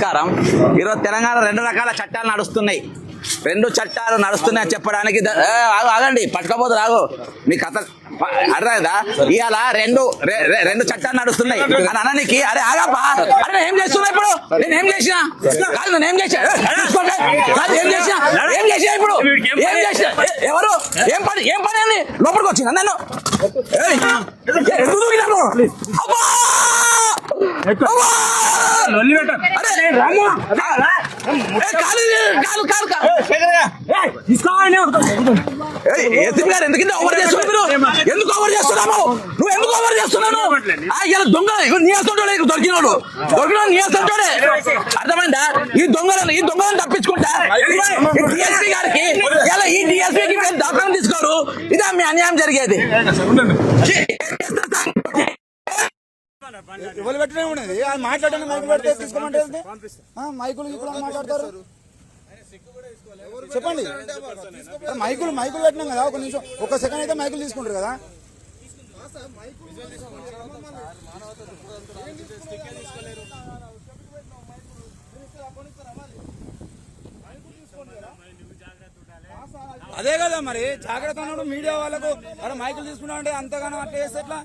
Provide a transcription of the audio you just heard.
నమస్కారం. ఈరోజు తెలంగాణ 2 రకాల చట్టాలు నడుస్తున్నాయి. 2 చట్టాలు నడుస్తున్నాయి చెప్పడానికి ఆగండి, పట్టుకోపోదు రాగు మీ కథ అర్థమైందా? ఇవాళ రెండు చట్టాలు నడుస్తున్నాయి అని అనడానికి. అరే ఆగప్పా, అరే నేను ఏం చేస్తున్నా ఇప్పుడు? నేను ఏం చేసినా కాదు, నేను ఏం చేసా ఏం చేసినా ఇప్పుడు ఏం చేసినా? ఎవరు ఏం పని అని లోపలికి వచ్చిందా? నన్ను ఎందుకు ఓవర్ చేస్తున్నావు? ఎందుకు ఓవర్ చేస్తున్నావు? నువ్వు ఎందుకు ఓవర్ చేస్తున్నావు? ఇలా దొంగ నీయస్తుంటాడు, దొరికినాడు నీ వస్తుంటాడే. అర్థమైందా? ఈ దొంగలను తప్పించుకుంటా డిఎస్పీ గారికి ఇలా ఈ డిఎస్పీకి మేము దాఖలు తీసుకోరు. ఇదే మీ అన్యాయం జరిగేది. ఎవరు పెట్టనే ఉన్నది మాట్లాడండి. మైకులు పెడితే తీసుకోమంటే మైకులు ఇప్పుడు మాట్లాడతారు. చెప్పండి, మైకులు పెట్టినాం కదా, ఒక నిమిషం, ఒక సెకండ్ అయితే మైకులు తీసుకుంటారు కదా. అదే కదా మరి జాగ్రత్త అన్నాడు. మీడియా వాళ్ళకు అక్కడ మైకులు తీసుకున్నామంటే అంతగానో అట్లా చేస్తే ఎట్లా?